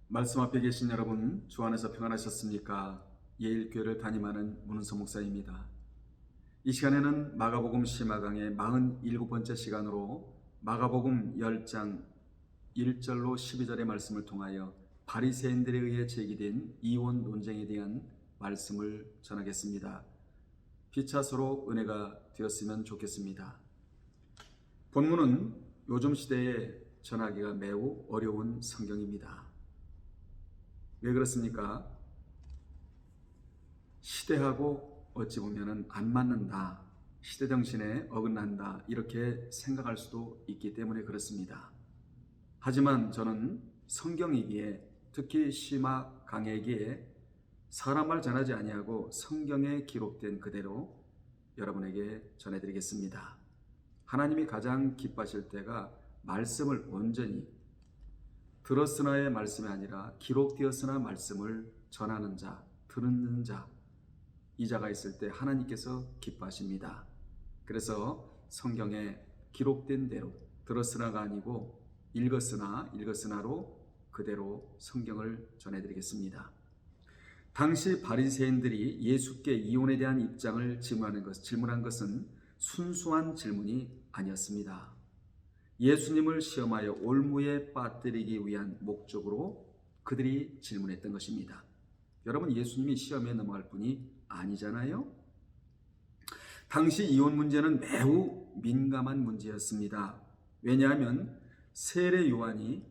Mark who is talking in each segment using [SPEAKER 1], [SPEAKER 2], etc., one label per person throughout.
[SPEAKER 1] 말씀 앞에 계신 여러분, 주 안에서 평안하셨습니까? 예일교회를 담임하는 문은서 목사입니다. 이 시간에는 마가복음 시마강의 47번째 시간으로 마가복음 10장 1절로 12절의 말씀을 통하여 바리새인들에 의해 제기된 이혼 논쟁에 대한 말씀을 전하겠습니다. 피차 서로 은혜가 되었으면 좋겠습니다. 본문은 요즘 시대에 전하기가 매우 어려운 성경입니다. 왜 그렇습니까? 시대하고 어찌 보면 안 맞는다, 시대 정신에 어긋난다, 이렇게 생각할 수도 있기 때문에 그렇습니다. 하지만 저는 성경이기에, 특히 시막 강해기에 사람 말 전하지 아니하고 성경에 기록된 그대로 여러분에게 전해드리겠습니다. 하나님이 가장 기뻐하실 때가 말씀을 온전히 들었으나의 말씀이 아니라 기록되었으나 말씀을 전하는 자, 듣는 자, 이 자가 있을 때 하나님께서 기뻐하십니다. 그래서 성경에 기록된 대로, 들었으나가 아니고 읽었으나로 그대로 성경을 전해드리겠습니다. 당시 바리새인들이 예수께 이혼에 대한 입장을 질문한 것은 순수한 질문이 아니었습니다. 예수님을 시험하여 올무에 빠뜨리기 위한 목적으로 그들이 질문했던 것입니다. 여러분, 예수님이 시험에 넘어갈 분이 아니잖아요. 당시 이혼 문제는 매우 민감한 문제였습니다. 왜냐하면 세례 요한이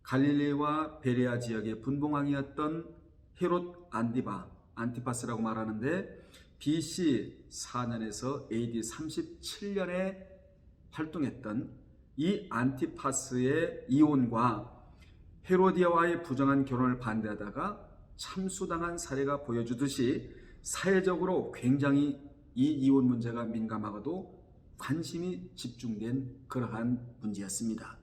[SPEAKER 1] 갈릴리와 베레아 지역의 분봉왕이었던 헤롯 안티파스라고 말하는데 BC 4년에서 AD 37년에 활동했던 이 안티파스의 이혼과 헤로디아와의 부정한 결혼을 반대하다가 참수당한 사례가 보여주듯이 사회적으로 굉장히 이 이혼 문제가 민감하고도 관심이 집중된 그러한 문제였습니다.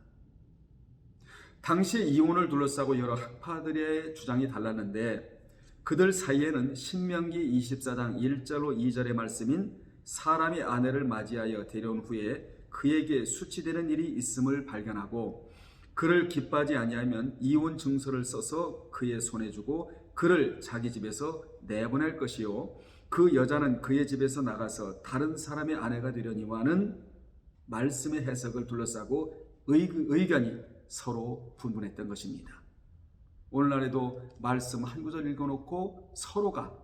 [SPEAKER 1] 당시 이혼을 둘러싸고 여러 학파들의 주장이 달랐는데 그들 사이에는 신명기 24장 1절로 2절의 말씀인 사람이 아내를 맞이하여 데려온 후에 그에게 수치되는 일이 있음을 발견하고 그를 기뻐하지 아니하면 이혼 증서를 써서 그의 손에 주고 그를 자기 집에서 내보낼 것이요 그 여자는 그의 집에서 나가서 다른 사람의 아내가 되려니와는 말씀의 해석을 둘러싸고 의견이 서로 분분했던 것입니다. 오늘날에도 말씀 한 구절 읽어놓고 서로가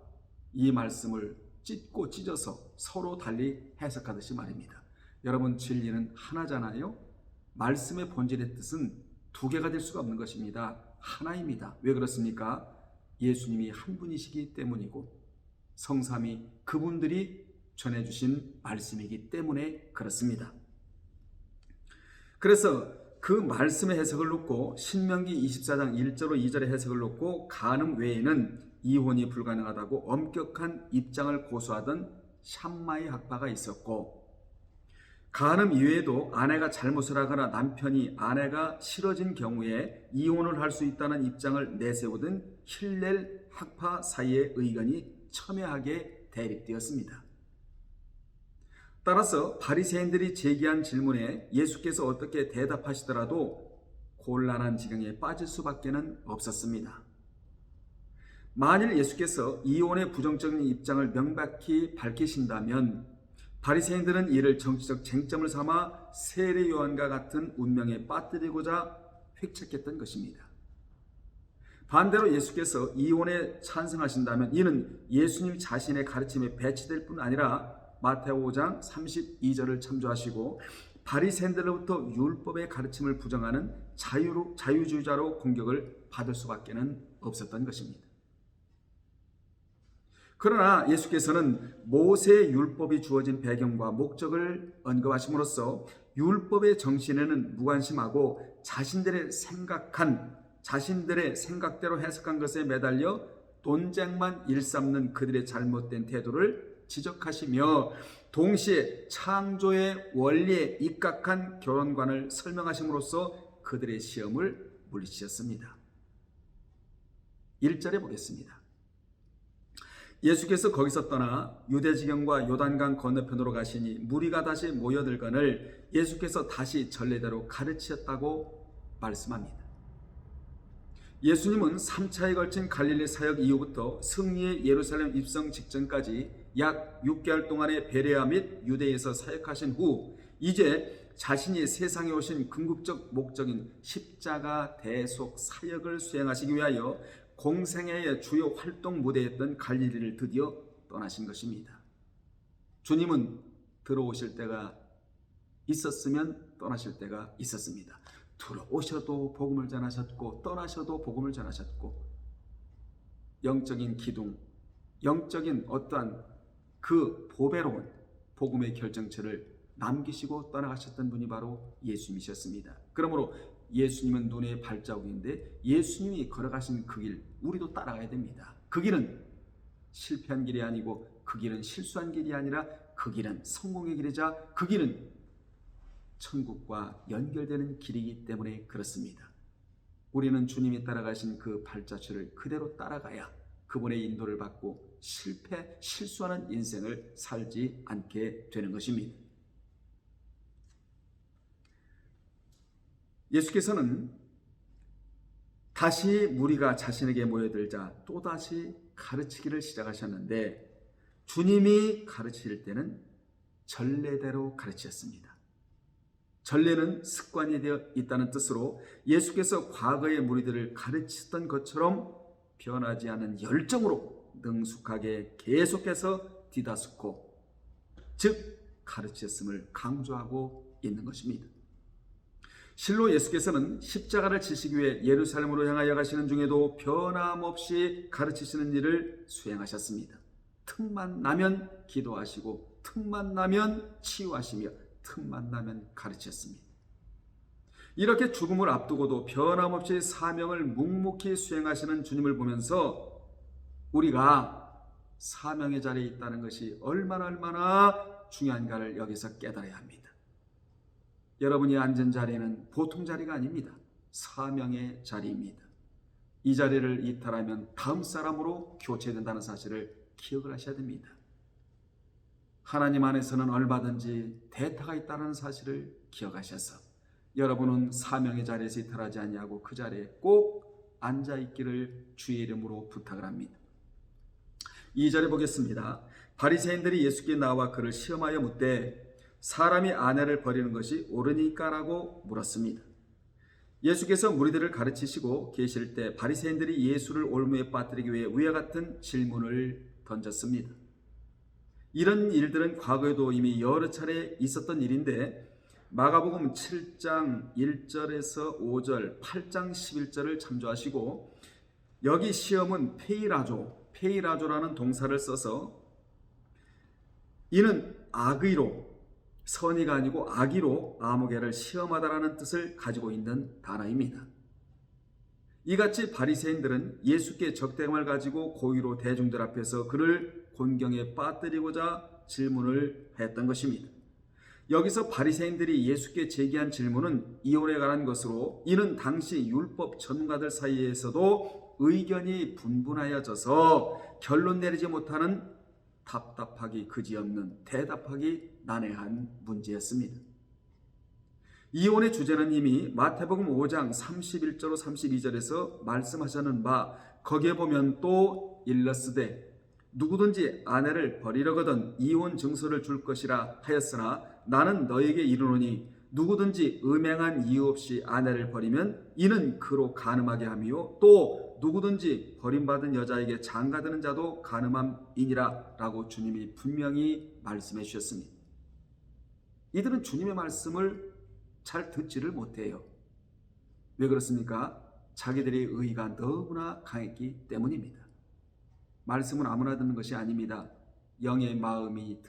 [SPEAKER 1] 이 말씀을 찢고 찢어서 서로 달리 해석하듯이 말입니다. 여러분, 진리는 하나잖아요. 말씀의 본질의 뜻은 두 개가 될 수가 없는 것입니다. 하나입니다. 왜 그렇습니까? 예수님이 한 분이시기 때문이고 성삼위 그분들이 전해주신 말씀이기 때문에 그렇습니다. 그래서 그 말씀의 해석을 놓고 신명기 24장 1절로 2절의 해석을 놓고 간음 외에는 이혼이 불가능하다고 엄격한 입장을 고수하던 샴마이 학파가 있었고 간음 이외에도 아내가 잘못을 하거나 남편이 아내가 싫어진 경우에 이혼을 할 수 있다는 입장을 내세우던 힐렐 학파 사이의 의견이 첨예하게 대립되었습니다. 따라서 바리새인들이 제기한 질문에 예수께서 어떻게 대답하시더라도 곤란한 지경에 빠질 수밖에는 없었습니다. 만일 예수께서 이혼의 부정적인 입장을 명백히 밝히신다면 바리새인들은 이를 정치적 쟁점을 삼아 세례 요한과 같은 운명에 빠뜨리고자 획책했던 것입니다. 반대로 예수께서 이혼에 찬성하신다면 이는 예수님 자신의 가르침에 배치될 뿐 아니라 마태오 5장 32절을 참조하시고 바리새인들로부터 율법의 가르침을 부정하는 자유주의자로 공격을 받을 수밖에 없었던 것입니다. 그러나 예수께서는 모세의 율법이 주어진 배경과 목적을 언급하심으로써 율법의 정신에는 무관심하고 자신들의 생각대로 해석한 것에 매달려 논쟁만 일삼는 그들의 잘못된 태도를 지적하시며 동시에 창조의 원리에 입각한 결혼관을 설명하심으로써 그들의 시험을 물리치셨습니다. 1절에 보겠습니다. 예수께서 거기서 떠나 유대지경과 요단강 건너편으로 가시니 무리가 다시 모여들거늘 예수께서 다시 전례대로 가르치셨다고 말씀합니다. 예수님은 3차에 걸친 갈릴리 사역 이후부터 승리의 예루살렘 입성 직전까지 약 6개월 동안의 베레아 및 유대에서 사역하신 후 이제 자신이 세상에 오신 궁극적 목적인 십자가 대속 사역을 수행하시기 위하여 공생애의 주요 활동 무대였던 갈릴리를 드디어 떠나신 것입니다. 주님은 들어오실 때가 있었으면 떠나실 때가 있었습니다. 들어오셔도 복음을 전하셨고 떠나셔도 복음을 전하셨고, 영적인 기둥, 영적인 어떠한 그 보배로운 복음의 결정체를 남기시고 떠나가셨던 분이 바로 예수님이셨습니다. 그러므로 예수님은 눈의 발자국인데 예수님이 걸어가신 그 길 우리도 따라가야 됩니다. 그 길은 실패한 길이 아니고 그 길은 실수한 길이 아니라 그 길은 성공의 길이자 그 길은 천국과 연결되는 길이기 때문에 그렇습니다. 우리는 주님이 따라가신 그 발자취를 그대로 따라가야 그분의 인도를 받고 실수하는 인생을 살지 않게 되는 것입니다. 예수께서는 다시 무리가 자신에게 모여들자 또다시 가르치기를 시작하셨는데, 주님이 가르칠 때는 전례대로 가르치셨습니다. 전례는 습관이 되어 있다는 뜻으로 예수께서 과거의 무리들을 가르치셨던 것처럼 변하지 않은 열정으로 능숙하게 계속해서 디다스코, 즉 가르치셨음을 강조하고 있는 것입니다. 실로 예수께서는 십자가를 지시기 위해 예루살렘으로 향하여 가시는 중에도 변함없이 가르치시는 일을 수행하셨습니다. 틈만 나면 기도하시고 틈만 나면 치유하시며 틈만 나면 가르쳤습니다. 이렇게 죽음을 앞두고도 변함없이 사명을 묵묵히 수행하시는 주님을 보면서 우리가 사명의 자리에 있다는 것이 얼마나 중요한가를 여기서 깨달아야 합니다. 여러분이 앉은 자리는 보통 자리가 아닙니다. 사명의 자리입니다. 이 자리를 이탈하면 다음 사람으로 교체된다는 사실을 기억을 하셔야 됩니다. 하나님 안에서는 얼마든지 대타가 있다는 사실을 기억하셔서 여러분은 사명의 자리에서 이탈하지 아니하고 그 자리에 꼭 앉아있기를 주의 이름으로 부탁을 합니다. 2절에 보겠습니다. 바리새인들이 예수께 나와 그를 시험하여 묻되 사람이 아내를 버리는 것이 옳으니까라고 물었습니다. 예수께서 무리들을 가르치시고 계실 때 바리새인들이 예수를 올무에 빠뜨리기 위해 위와 같은 질문을 던졌습니다. 이런 일들은 과거에도 이미 여러 차례 있었던 일인데 마가복음 7장 1절에서 5절, 8장 11절을 참조하시고 여기 시험은 페이라조라는 동사를 써서 이는 악의로, 선의가 아니고 악의로 아무개를 시험하다라는 뜻을 가지고 있는 단어입니다. 이같이 바리새인들은 예수께 적대감을 가지고 고의로 대중들 앞에서 그를 곤경에 빠뜨리고자 질문을 했던 것입니다. 여기서 바리새인들이 예수께 제기한 질문은 이혼에 관한 것으로 이는 당시 율법 전문가들 사이에서도 의견이 분분하여져서 결론 내리지 못하는 답답하기 그지없는 대답하기 난해한 문제였습니다. 이혼의 주제는 이미 마태복음 5장 31절로 32절에서 말씀하셨는 바 거기에 보면 또 일렀으되 누구든지 아내를 버리려거든 이혼 증서를 줄 것이라 하였으나 나는 너에게 이르노니 누구든지 음행한 이유 없이 아내를 버리면 이는 그로 간음하게 함이요 또 누구든지 버림받은 여자에게 장가드는 자도 간음함이니라 라고 주님이 분명히 말씀해 주셨습니다. 이들은 주님의 말씀을 잘 듣지를 못해요. 왜 그렇습니까? 자기들의 의의가 너무나 강했기 때문입니다. 말씀은 아무나 듣는 것이 아닙니다. 영의 마음이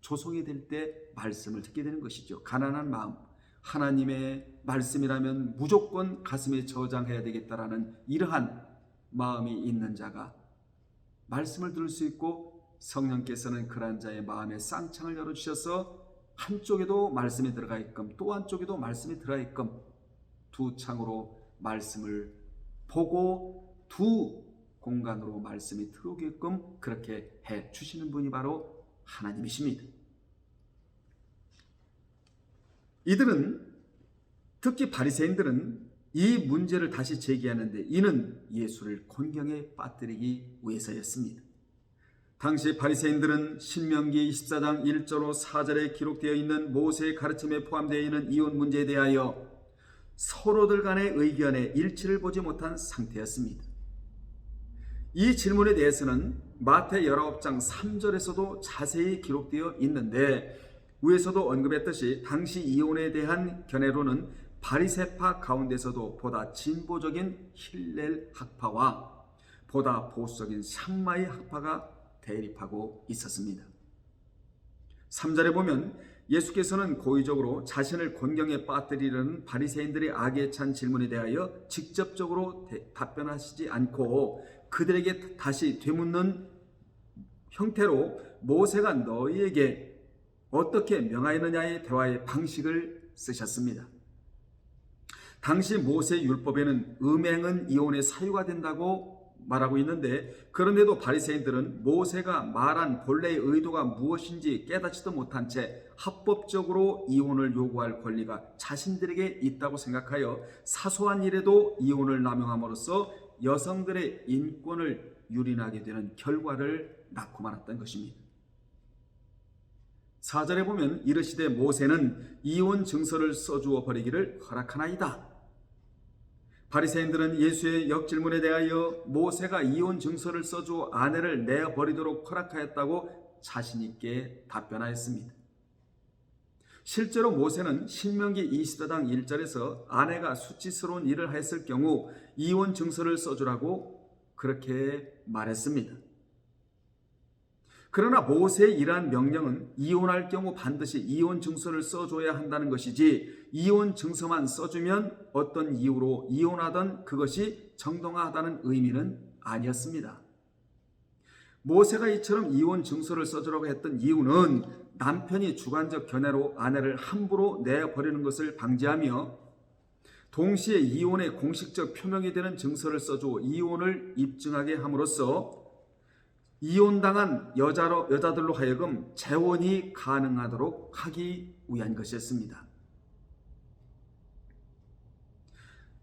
[SPEAKER 1] 조성이 될 때 말씀을 듣게 되는 것이죠. 가난한 마음, 하나님의 말씀이라면 무조건 가슴에 저장해야 되겠다라는 이러한 마음이 있는 자가 말씀을 들을 수 있고 성령께서는 그러한 자의 마음에 쌍창을 열어주셔서 한쪽에도 말씀이 들어가 있끔 또 한쪽에도 말씀이 들어가 있끔 두 창으로 말씀을 보고 두 공간으로 말씀이 들어오게끔 그렇게 해 주시는 분이 바로 하나님이십니다. 이들은 특히 바리새인들은 이 문제를 다시 제기하는데 이는 예수를 곤경에 빠뜨리기 위해서였습니다. 당시 바리새인들은 신명기 24장 1절로 4절에 기록되어 있는 모세의 가르침에 포함되어 있는 이혼 문제에 대하여 서로들 간의 의견에 일치를 보지 못한 상태였습니다. 이 질문에 대해서는 마태 19장 3절에서도 자세히 기록되어 있는데 위에서도 언급했듯이 당시 이혼에 대한 견해로는 바리새파 가운데서도 보다 진보적인 힐렐 학파와 보다 보수적인 샴마이 학파가 대립하고 있었습니다. 3절에 보면 예수께서는 고의적으로 자신을 곤경에 빠뜨리려는 바리새인들의 악에 찬 질문에 대하여 직접적으로 답변하시지 않고 그들에게 다시 되묻는 형태로 모세가 너희에게 어떻게 명하였느냐의 대화의 방식을 쓰셨습니다. 당시 모세 율법에는 음행은 이혼의 사유가 된다고 말하고 있는데 그런데도 바리새인들은 모세가 말한 본래의 의도가 무엇인지 깨닫지도 못한 채 합법적으로 이혼을 요구할 권리가 자신들에게 있다고 생각하여 사소한 일에도 이혼을 남용함으로써 여성들의 인권을 유린하게 되는 결과를 낳고 말았던 것입니다. 4절에 보면 이르시되 모세는 이혼 증서를 써주어 버리기를 허락하나이다. 바리새인들은 예수의 역질문에 대하여 모세가 이혼 증서를 써주어 아내를 내버리도록 허락하였다고 자신 있게 답변하였습니다. 실제로 모세는 신명기 24장 1절에서 아내가 수치스러운 일을 했을 경우 이혼 증서를 써주라고 그렇게 말했습니다. 그러나 모세의 이러한 명령은 이혼할 경우 반드시 이혼 증서를 써줘야 한다는 것이지 이혼 증서만 써주면 어떤 이유로 이혼하던 그것이 정당하다는 의미는 아니었습니다. 모세가 이처럼 이혼 증서를 써주라고 했던 이유는 남편이 주관적 견해로 아내를 함부로 내버리는 것을 방지하며 동시에 이혼의 공식적 표명이 되는 증서를 써주어 이혼을 입증하게 함으로써 이혼당한 여자들로 하여금 재혼이 가능하도록 하기 위한 것이었습니다.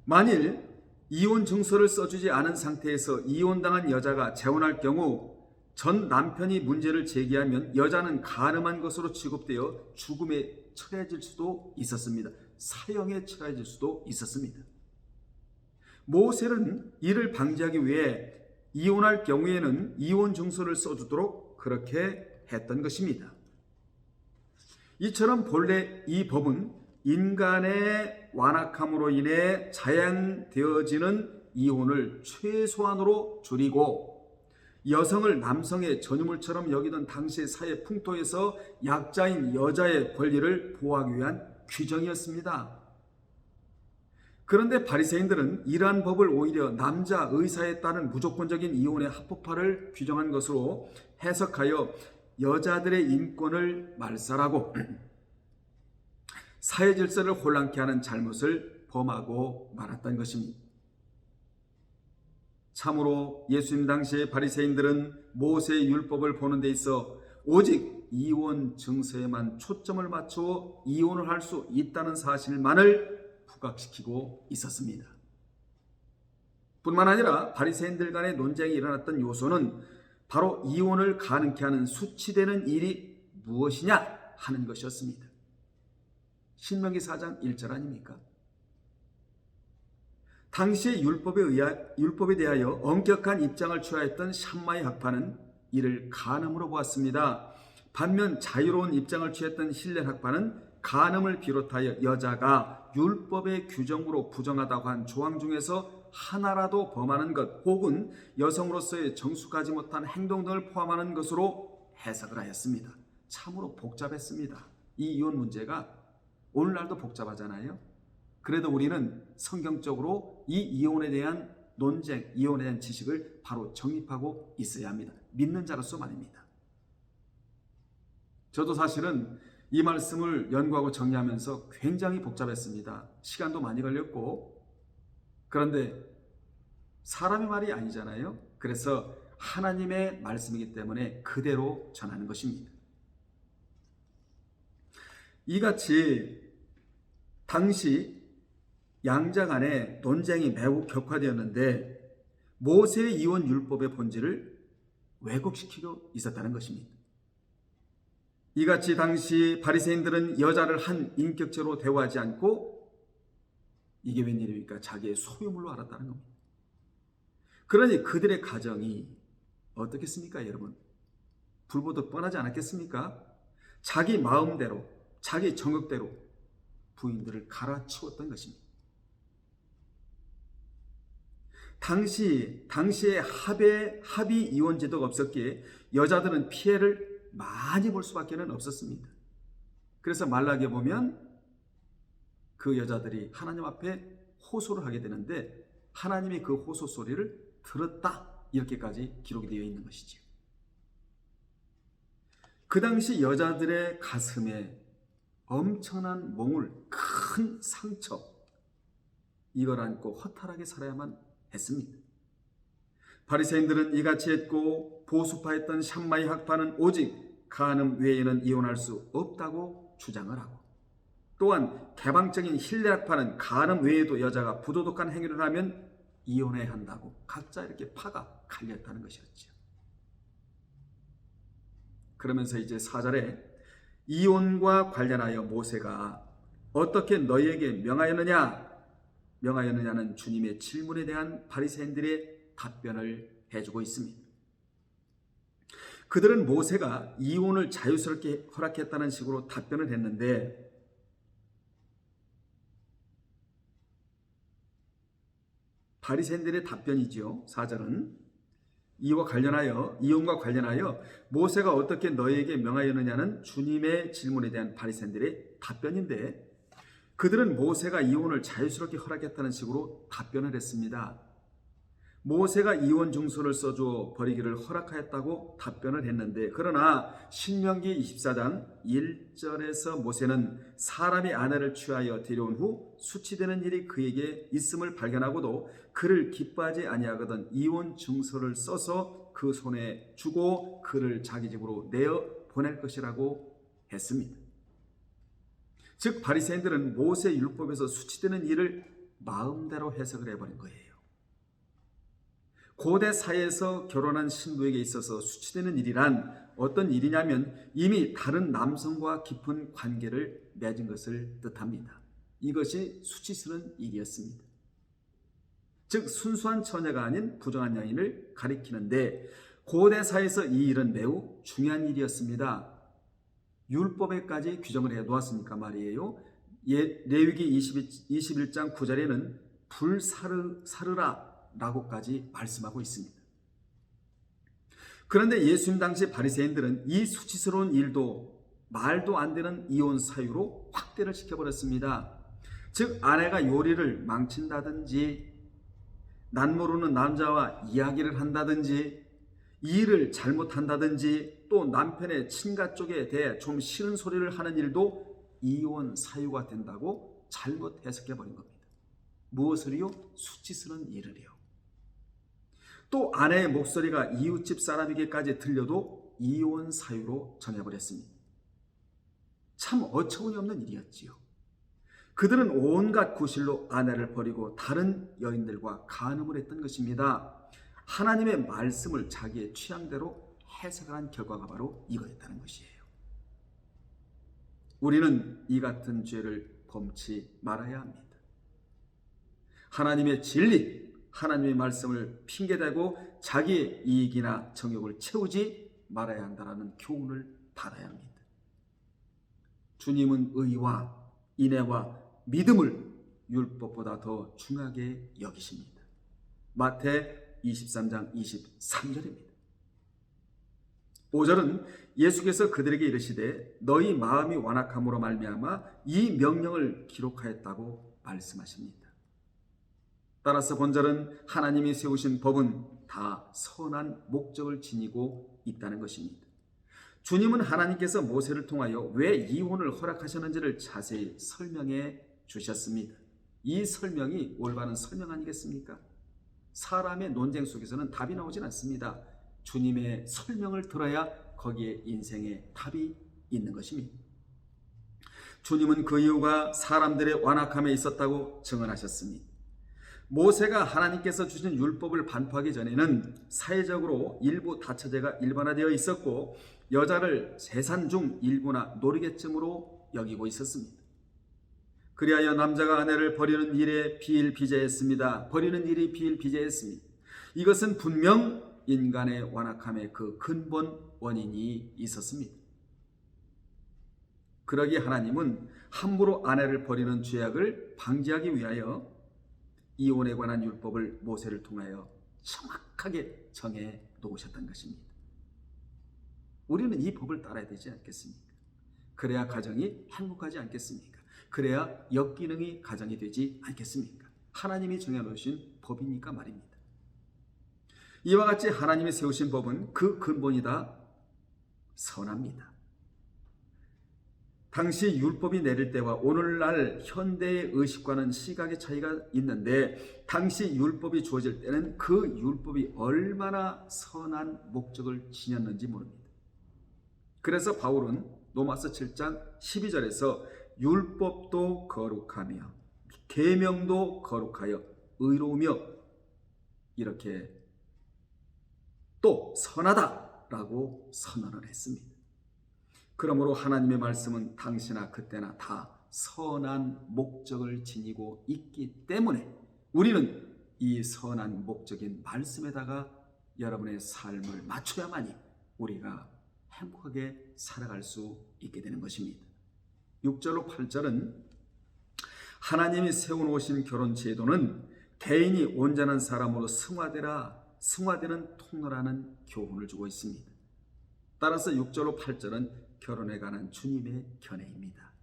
[SPEAKER 1] 만일 이혼 증서를 써주지 않은 상태에서 이혼당한 여자가 재혼할 경우 전 남편이 문제를 제기하면 여자는 간음한 것으로 취급되어 죽음에 처해질 수도 있었습니다. 사형에 처해질 수도 있었습니다. 모세는 이를 방지하기 위해 이혼할 경우에는 이혼 증서를 써주도록 그렇게 했던 것입니다. 이처럼 본래 이 법은 인간의 완악함으로 인해 자행되어지는 이혼을 최소한으로 줄이고 여성을 남성의 전유물처럼 여기던 당시의 사회 풍토에서 약자인 여자의 권리를 보호하기 위한 규정이었습니다. 그런데 바리새인들은 이러한 법을 오히려 남자 의사에 따른 무조건적인 이혼의 합법화를 규정한 것으로 해석하여 여자들의 인권을 말살하고 사회 질서를 혼란케 하는 잘못을 범하고 말았던 것입니다. 참으로 예수님 당시의 바리새인들은 모세의 율법을 보는 데 있어 오직 이혼 증서에만 초점을 맞추어 이혼을 할 수 있다는 사실만을 부각시키고 있었습니다. 뿐만 아니라 바리새인들 간의 논쟁이 일어났던 요소는 바로 이혼을 가능케 하는 수치되는 일이 무엇이냐 하는 것이었습니다. 신명기 4장 1절 아닙니까? 당시의 율법에 대하여 엄격한 입장을 취하였던 샴마이 학파는 이를 간음으로 보았습니다. 반면 자유로운 입장을 취했던 힐렐 학파는 간음을 비롯하여 여자가 율법의 규정으로 부정하다고 한 조항 중에서 하나라도 범하는 것 혹은 여성으로서의 정숙하지 못한 행동 등을 포함하는 것으로 해석을 하였습니다. 참으로 복잡했습니다. 이 이혼 문제가 오늘날도 복잡하잖아요. 그래도 우리는 성경적으로 이 이혼에 대한 논쟁, 이혼에 대한 지식을 바로 정립하고 있어야 합니다. 믿는 자로서 말입니다. 저도 사실은 이 말씀을 연구하고 정리하면서 굉장히 복잡했습니다. 시간도 많이 걸렸고, 그런데 사람의 말이 아니잖아요. 그래서 하나님의 말씀이기 때문에 그대로 전하는 것입니다. 이같이 당시 양자 간의 논쟁이 매우 격화되었는데 모세의 이혼 율법의 본질을 왜곡시키고 있었다는 것입니다. 이같이 당시 바리새인들은 여자를 한 인격체로 대우하지 않고 이게 웬일입니까? 자기의 소유물로 알았다는 겁니다. 그러니 그들의 가정이 어떻겠습니까, 여러분? 불보듯 뻔하지 않았겠습니까? 자기 마음대로, 자기 정욕대로 부인들을 갈아치웠던 것입니다. 당시에 합의 이혼 제도가 없었기에 여자들은 피해를 많이 볼 수밖에 없었습니다. 그래서 말라기에 보면 그 여자들이 하나님 앞에 호소를 하게 되는데 하나님이 그 호소 소리를 들었다, 이렇게까지 기록이 되어 있는 것이죠. 그 당시 여자들의 가슴에 엄청난 몽울, 큰 상처, 이걸 안고 허탈하게 살아야만 했습니다. 바리새인들은 이같이 했고 보수파했던 샴마이 학파는 오직 간음 외에는 이혼할 수 없다고 주장을 하고, 또한 개방적인 힐레 학파는 간음 외에도 여자가 부도덕한 행위를 하면 이혼해야 한다고 각자 이렇게 파가 갈렸다는 것이었죠. 그러면서 이제 4절에 이혼과 관련하여 모세가 어떻게 너희에게 명하였느냐는 주님의 질문에 대한 바리새인들의 답변을 해주고 있습니다. 그들은 모세가 이혼을 자유스럽게 허락했다는 식으로 답변을 했는데 바리새인들의 답변이지요. 4절은 이혼과 관련하여 모세가 어떻게 너희에게 명하였느냐는 주님의 질문에 대한 바리새인들의 답변인데 그들은 모세가 이혼을 자유스럽게 허락했다는 식으로 답변을 했습니다. 모세가 이혼 증서를 써주어 버리기를 허락하였다고 답변을 했는데, 그러나 신명기 24장 1절에서 모세는 사람이 아내를 취하여 데려온 후 수치되는 일이 그에게 있음을 발견하고도 그를 기뻐하지 아니하거든 이혼 증서를 써서 그 손에 주고 그를 자기 집으로 내어 보낼 것이라고 했습니다. 즉 바리새인들은 모세 율법에서 수치되는 일을 마음대로 해석을 해버린 거예요. 고대 사회에서 결혼한 신부에게 있어서 수치되는 일이란 어떤 일이냐면 이미 다른 남성과 깊은 관계를 맺은 것을 뜻합니다. 이것이 수치스러운 일이었습니다. 즉 순수한 처녀가 아닌 부정한 여인을 가리키는데 고대 사회에서 이 일은 매우 중요한 일이었습니다. 율법에까지 규정을 해 놓았으니까 말이에요. 레위기 21장 9절에는 불사르라 라고까지 말씀하고 있습니다. 그런데 예수님 당시 바리새인들은 이 수치스러운 일도 말도 안 되는 이혼 사유로 확대를 시켜버렸습니다. 즉 아내가 요리를 망친다든지 난 모르는 남자와 이야기를 한다든지 일을 잘못한다든지 또 남편의 친가 쪽에 대해 좀 싫은 소리를 하는 일도 이혼 사유가 된다고 잘못 해석해버린 겁니다. 무엇을요? 수치스러운 일을요. 또 아내의 목소리가 이웃집 사람에게까지 들려도 이혼 사유로 정해버렸습니다. 참 어처구니 없는 일이었지요. 그들은 온갖 구실로 아내를 버리고 다른 여인들과 간음을 했던 것입니다. 하나님의 말씀을 자기의 취향대로 해석한 결과가 바로 이거였다는 것이에요. 우리는 이 같은 죄를 범치 말아야 합니다. 하나님의 진리, 하나님의 말씀을 핑계대고 자기의 이익이나 정욕을 채우지 말아야 한다는 교훈을 받아야 합니다. 주님은 의와 인애와 믿음을 율법보다 더 중하게 여기십니다. 마태 23장 23절입니다. 5절은 예수께서 그들에게 이르시되 너희 마음이 완악함으로 말미암아 이 명령을 기록하였다고 말씀하십니다. 따라서 본절은 하나님이 세우신 법은 다 선한 목적을 지니고 있다는 것입니다. 주님은 하나님께서 모세를 통하여 왜 이혼을 허락하셨는지를 자세히 설명해 주셨습니다. 이 설명이 올바른 설명 아니겠습니까? 사람의 논쟁 속에서는 답이 나오진 않습니다. 주님의 설명을 들어야 거기에 인생의 답이 있는 것입니다. 주님은 그 이유가 사람들의 완악함에 있었다고 증언하셨습니다. 모세가 하나님께서 주신 율법을 반포하기 전에는 사회적으로 일부 다처제가 일반화되어 있었고 여자를 재산 중 일부나 노리개쯤으로 여기고 있었습니다. 그리하여 남자가 아내를 버리는 일에 비일비재했습니다. 버리는 일이 비일비재했습니다. 이것은 분명 인간의 완악함의 그 근본 원인이 있었습니다. 그러기에 하나님은 함부로 아내를 버리는 죄악을 방지하기 위하여 이혼에 관한 율법을 모세를 통하여 정확하게 정해 놓으셨던 것입니다. 우리는 이 법을 따라야 되지 않겠습니까? 그래야 가정이 행복하지 않겠습니까? 그래야 역기능이 가정이 되지 않겠습니까? 하나님이 정해놓으신 법이니까 말입니다. 이와 같이 하나님이 세우신 법은 그 근본이 다 선합니다. 당시 율법이 내릴 때와 오늘날 현대의 의식과는 시각의 차이가 있는데 당시 율법이 주어질 때는 그 율법이 얼마나 선한 목적을 지녔는지 모릅니다. 그래서 바울은 로마서 7장 12절에서 율법도 거룩하며 계명도 거룩하여 의로우며 이렇게 또 선하다라고 선언을 했습니다. 그러므로 하나님의 말씀은 당시나 그때나 다 선한 목적을 지니고 있기 때문에 우리는 이 선한 목적인 말씀에다가 여러분의 삶을 맞춰야만이 우리가 행복하게 살아갈 수 있게 되는 것입니다. 6절로 8절은 하나님이 세워놓으신 결혼 제도는 개인이 온전한 사람으로 승화되는 통로라는 교훈을 주고 있습니다. 따라서 6절로 8절은 결혼에 관한 주님의 견해입니다.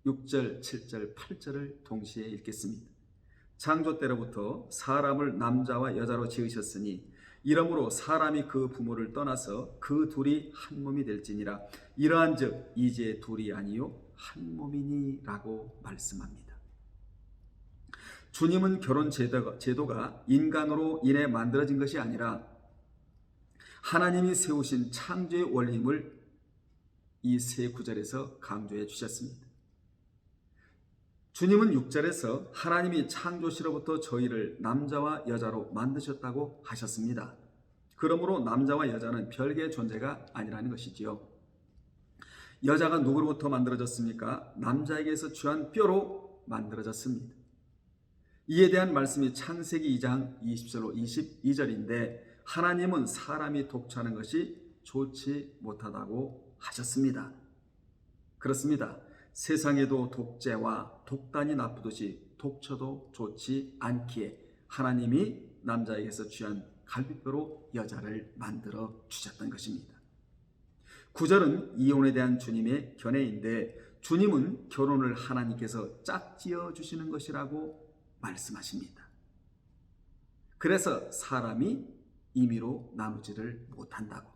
[SPEAKER 1] 6절, 7절, 8절을 동시에 읽겠습니다. 창조 때로부터 사람을 남자와 여자로 지으셨으니 이러므로 사람이 그 부모를 떠나서 그 둘이 한 몸이 될지니라. 이러한즉 이제 둘이 아니요 한 몸이니라고 말씀합니다. 주님은 결혼 제도가 인간으로 인해 만들어진 것이 아니라 하나님이 세우신 창조의 원리임을 이 세 구절에서 강조해 주셨습니다. 주님은 6절에서 하나님이 창조시로부터 저희를 남자와 여자로 만드셨다고 하셨습니다. 그러므로 남자와 여자는 별개의 존재가 아니라는 것이지요. 여자가 누구로부터 만들어졌습니까? 남자에게서 취한 뼈로 만들어졌습니다. 이에 대한 말씀이 창세기 2장 20절로 22절인데 하나님은 사람이 독처하는 것이 좋지 못하다고 하셨습니다. 그렇습니다. 세상에도 독재와 독단이 나쁘듯이 독처도 좋지 않기에 하나님이 남자에게서 취한 갈비뼈로 여자를 만들어 주셨던 것입니다. 9절은 이혼에 대한 주님의 견해인데 주님은 결혼을 하나님께서 짝지어 주시는 것이라고 말씀하십니다. 그래서 사람이 임의로 나누지를 못한다고.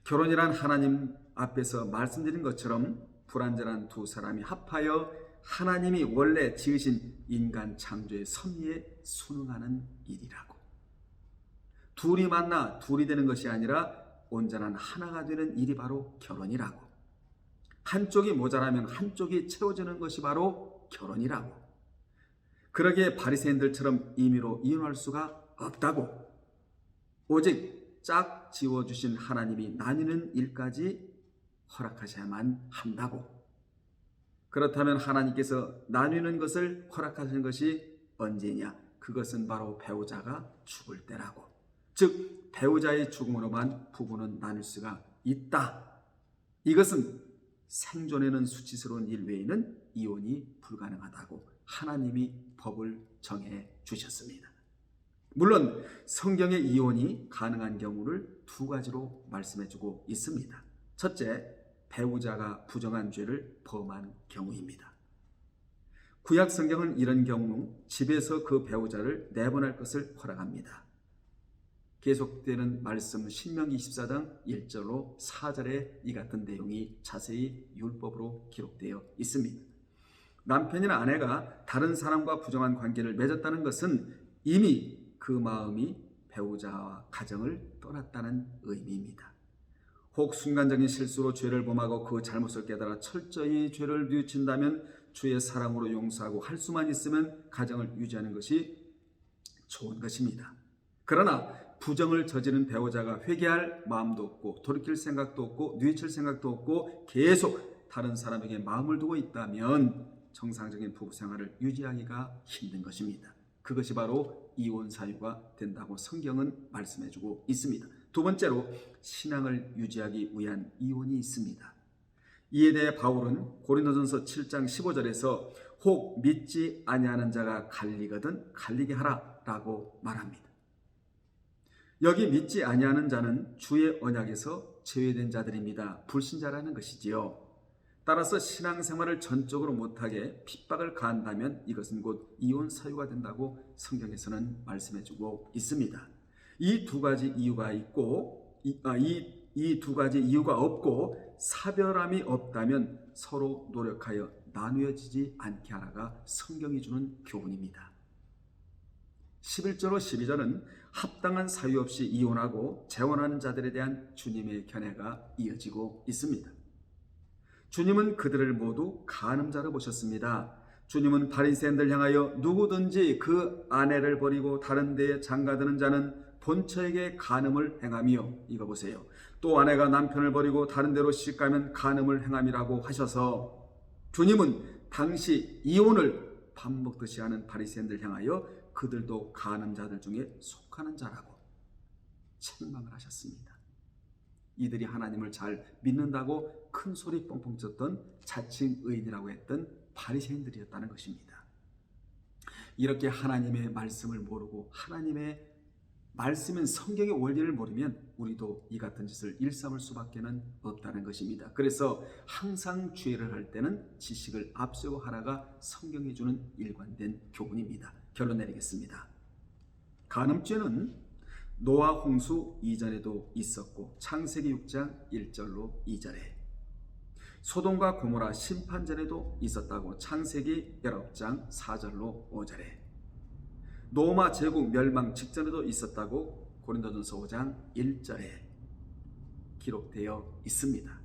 [SPEAKER 1] 결혼이란 하나님 앞에서 말씀드린 것처럼 불완전한 두 사람이 합하여 하나님이 원래 지으신 인간 창조의 섭리에 순응하는 일이라고. 둘이 만나 둘이 되는 것이 아니라 온전한 하나가 되는 일이 바로 결혼이라고. 한쪽이 모자라면 한쪽이 채워주는 것이 바로 결혼이라고. 그러기에 바리새인들처럼 임의로 이혼할 수가 없다고. 오직 짝 지워주신 하나님이 나뉘는 일까지 허락하셔야만 한다고. 그렇다면 하나님께서 나뉘는 것을 허락하시는 것이 언제냐? 그것은 바로 배우자가 죽을 때라고. 즉 배우자의 죽음으로만 부부는 나눌 수가 있다. 이것은 생존에는 수치스러운 일 외에는 이혼이 불가능하다고 하나님이 법을 정해 주셨습니다. 물론 성경의 이혼이 가능한 경우를 두 가지로 말씀해주고 있습니다. 첫째, 배우자가 부정한 죄를 범한 경우입니다. 구약 성경은 이런 경우 집에서 그 배우자를 내보낼 것을 허락합니다. 계속되는 말씀 신명기 24장 1절로 4절에 이 같은 내용이 자세히 율법으로 기록되어 있습니다. 남편이나 아내가 다른 사람과 부정한 관계를 맺었다는 것은 이미 그 마음이 배우자와 가정을 떠났다는 의미입니다. 혹 순간적인 실수로 죄를 범하고 그 잘못을 깨달아 철저히 죄를 뉘우친다면 주의 사랑으로 용서하고 할 수만 있으면 가정을 유지하는 것이 좋은 것입니다. 그러나 부정을 저지른 배우자가 회개할 마음도 없고 돌이킬 생각도 없고 뉘우칠 생각도 없고 계속 다른 사람에게 마음을 두고 있다면 정상적인 부부 생활을 유지하기가 힘든 것입니다. 그것이 바로 이혼 사유가 된다고 성경은 말씀해주고 있습니다. 두 번째로 신앙을 유지하기 위한 이혼이 있습니다. 이에 대해 바울은 고린도전서 7장 15절에서 혹 믿지 아니하는 자가 갈리거든 갈리게 하라 라고 말합니다. 여기 믿지 아니하는 자는 주의 언약에서 제외된 자들입니다. 불신자라는 것이지요. 따라서 신앙생활을 전적으로 못하게 핍박을 가한다면 이것은 곧 이혼 사유가 된다고 성경에서는 말씀해주고 있습니다. 이 두 가지 이유가 있고 이 두 가지 이유가 없고 사별함이 없다면 서로 노력하여 나누어지지 않게 하라가 성경이 주는 교훈입니다. 11절로 12절은 합당한 사유 없이 이혼하고 재혼하는 자들에 대한 주님의 견해가 이어지고 있습니다. 주님은 그들을 모두 간음자로 보셨습니다. 주님은 바리새인들 향하여 누구든지 그 아내를 버리고 다른 데에 장가드는 자는 본처에게 간음을 행하며, 이거 보세요, 또 아내가 남편을 버리고 다른 데로 시집가면 간음을 행함이라고 하셔서 주님은 당시 이혼을 밥 먹듯이 하는 바리새인들 향하여 그들도 간음자들 중에 속하는 자라고 책망을 하셨습니다. 이들이 하나님을 잘 믿는다고 큰 소리 뻥뻥 쳤던 자칭 의인이라고 했던 바리새인들이었다는 것입니다. 이렇게 하나님의 말씀을 모르고 하나님의 말씀인 성경의 원리를 모르면 우리도 이 같은 짓을 일삼을 수밖에는 없다는 것입니다. 그래서 항상 주의를 할 때는 지식을 앞세워 하라가 성경이 주는 일관된 교훈입니다. 결론 내리겠습니다. 간음죄는 노아 홍수 이전에도 있었고 창세기 6장 1절로 2절에, 소돔과 고모라 심판 전에도 있었다고 창세기 19장 4절로 5절에, 로마 제국 멸망 직전에도 있었다고 고린도전서 5장 1절에 기록되어 있습니다.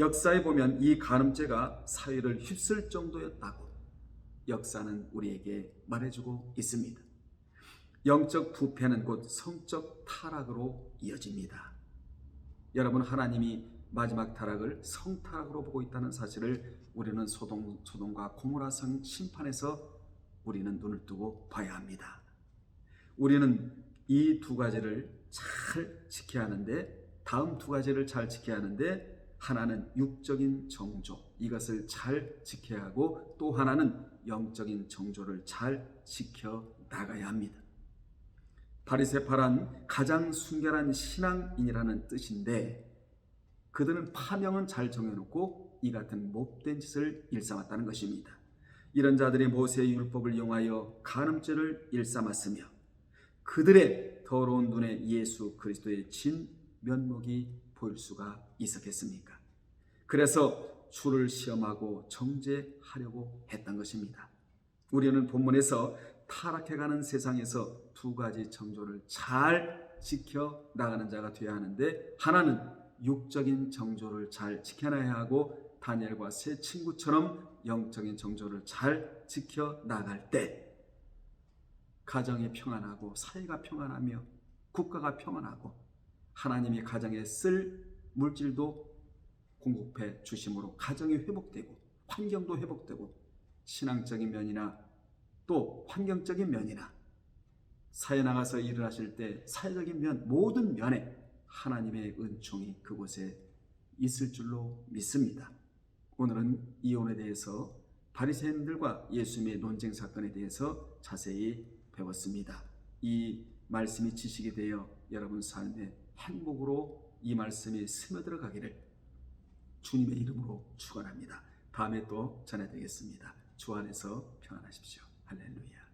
[SPEAKER 1] 역사에 보면 이 간음죄가 사회를 휩쓸 정도였다고 역사는 우리에게 말해주고 있습니다. 영적 부패는 곧 성적 타락으로 이어집니다. 여러분, 하나님이 마지막 타락을 성타락으로 보고 있다는 사실을 우리는 소돔과 고모라 성 심판에서 우리는 눈을 뜨고 봐야 합니다. 우리는 이 두 가지를 잘 지켜야 하는데, 다음 두 가지를 잘 지켜야 하는데, 하나는 육적인 정조, 이것을 잘 지켜야 하고 또 하나는 영적인 정조를 잘 지켜 나가야 합니다. 바리새파란 가장 순결한 신앙인이라는 뜻인데, 그들은 파명은 잘 정해놓고 이 같은 못된 짓을 일삼았다는 것입니다. 이런 자들이 모세의 율법을 이용하여 간음죄를 일삼았으며 그들의 더러운 눈에 예수 그리스도의 진 면목이 보일 수가 있었겠습니까? 그래서 주를 시험하고 정죄하려고 했던 것입니다. 우리는 본문에서 타락해가는 세상에서 두 가지 정조를 잘 지켜 나가는 자가 되어야 하는데, 하나는 육적인 정조를 잘 지켜놔야 하고 다니엘과 세 친구처럼 영적인 정조를 잘 지켜 나갈 때 가정이 평안하고 사회가 평안하며 국가가 평안하고 하나님이 가정에 쓸 물질도 공급해 주심으로 가정이 회복되고 환경도 회복되고 신앙적인 면이나 또 환경적인 면이나 사회 나가서 일을 하실 때 사회적인 면, 모든 면에 하나님의 은총이 그곳에 있을 줄로 믿습니다. 오늘은 이혼에 대해서 바리새인들과 예수님의 논쟁 사건에 대해서 자세히 배웠습니다. 이 말씀이 지식이 되어 여러분 삶의 행복으로 이 말씀이 스며들어 가기를 주님의 이름으로 축원합니다. 다음에 또 전해드리겠습니다. 주 안에서 평안하십시오. 할렐루야.